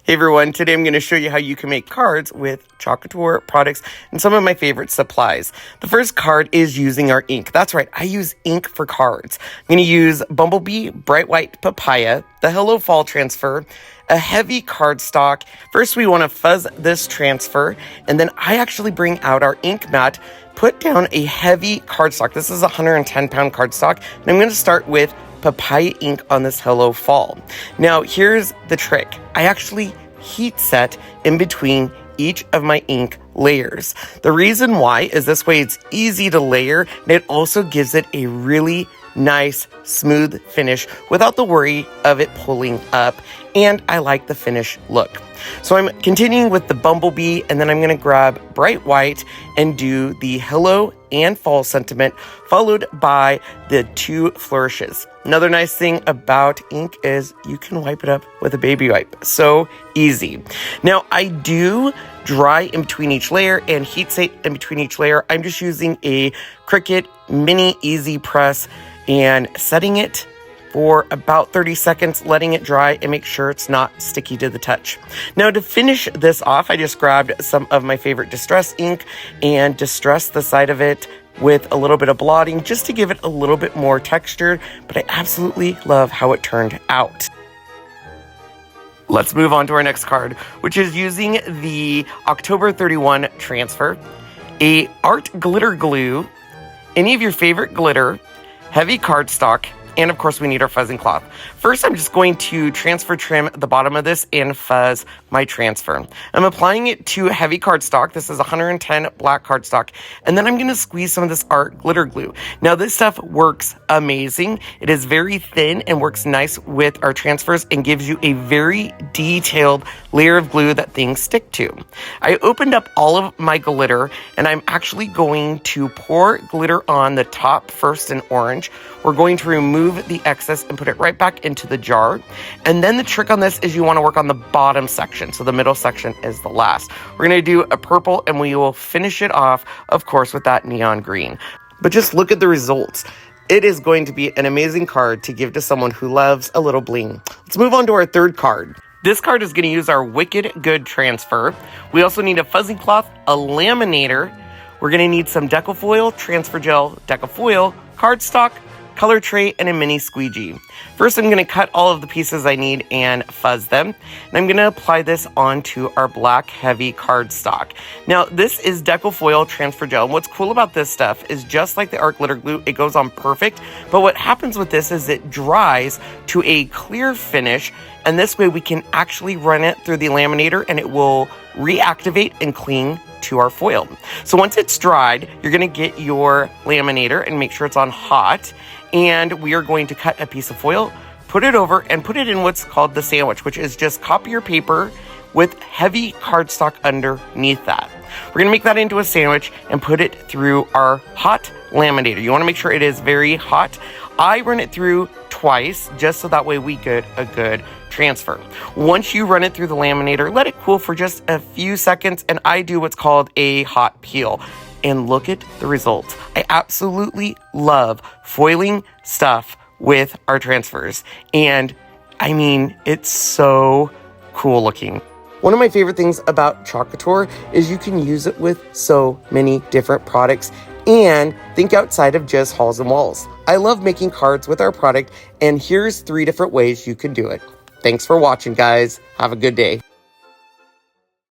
Hey everyone, today I'm going to show you how you can make cards with Couture products and some of my favorite supplies. The first card is using our ink. That's right, I use ink for cards. I'm going to use Bumblebee Bright White Papaya, the Hello Fall transfer, a heavy cardstock. First we want to fuzz this transfer, and then I actually bring out our ink mat, put down a heavy cardstock. This is a 110-pound cardstock, and I'm going to start with papaya ink on this Hello Fall. Now, here's the trick. I actually heat set in between each of my ink layers. The reason why is this way it's easy to layer, and it also gives it a really nice, smooth finish without the worry of it pulling up, and I like the finish look. So I'm continuing with the Bumblebee, and then I'm going to grab Bright White and do the Hello and Fall sentiment, followed by the two flourishes. Another nice thing about ink is you can wipe it up with a baby wipe. So easy. Now, I do dry in between each layer and heat set in between each layer. I'm just using a Cricut Mini Easy Press and setting it for about 30 seconds, letting it dry and make sure it's not sticky to the touch. Now, to finish this off, I just grabbed some of my favorite distress ink and distressed the side of it with a little bit of blotting just to give it a little bit more texture, but I absolutely love how it turned out. Let's move on to our next card, which is using the October 31 transfer, a art glitter glue, any of your favorite glitter, heavy cardstock, and of course we need our fuzzing cloth. First, I'm just going to transfer trim the bottom of this and fuzz my transfer. I'm applying it to heavy cardstock. This is 110 black cardstock. And then I'm going to squeeze some of this art glitter glue. Now this stuff works amazing. It is very thin and works nice with our transfers and gives you a very detailed layer of glue that things stick to. I opened up all of my glitter, and I'm actually going to pour glitter on the top first in orange. We're going to remove the excess and put it right back into the jar. And then the trick on this is you want to work on the bottom section. So the middle section is the last. We're going to do a purple, and we will finish it off, of course, with that neon green. But just look at the results. It is going to be an amazing card to give to someone who loves a little bling. Let's move on to our third card. This card is going to use our Wicked Good transfer. We also need a fuzzing cloth, a laminator. We're going to need some Decofoil, transfer gel, Decofoil, cardstock, color tray, and a mini squeegee. First, I'm going to cut all of the pieces I need and fuzz them. And I'm going to apply this onto our black heavy cardstock. Now, this is Decofoil transfer gel. And what's cool about this stuff is just like the art glitter glue, it goes on perfect. But what happens with this is it dries to a clear finish. And this way we can actually run it through the laminator and it will reactivate and cling to our foil. So once it's dried, you're going to get your laminator and make sure it's on hot. And we are going to cut a piece of foil, put it over, and put it in what's called the sandwich, which is just copier paper with heavy cardstock underneath that. We're going to make that into a sandwich and put it through our hot laminator. You want to make sure it is very hot. I run it through twice just so that way we get a good transfer. Once you run it through the laminator, let it cool for just a few seconds, and I do what's called a hot peel. And look at the results. I absolutely love foiling stuff with our transfers. And I mean, it's so cool looking. One of my favorite things about Couture is you can use it with so many different products and think outside of just halls and walls. I love making cards with our product, and here's 3 different ways you can do it. Thanks for watching, guys. Have a good day.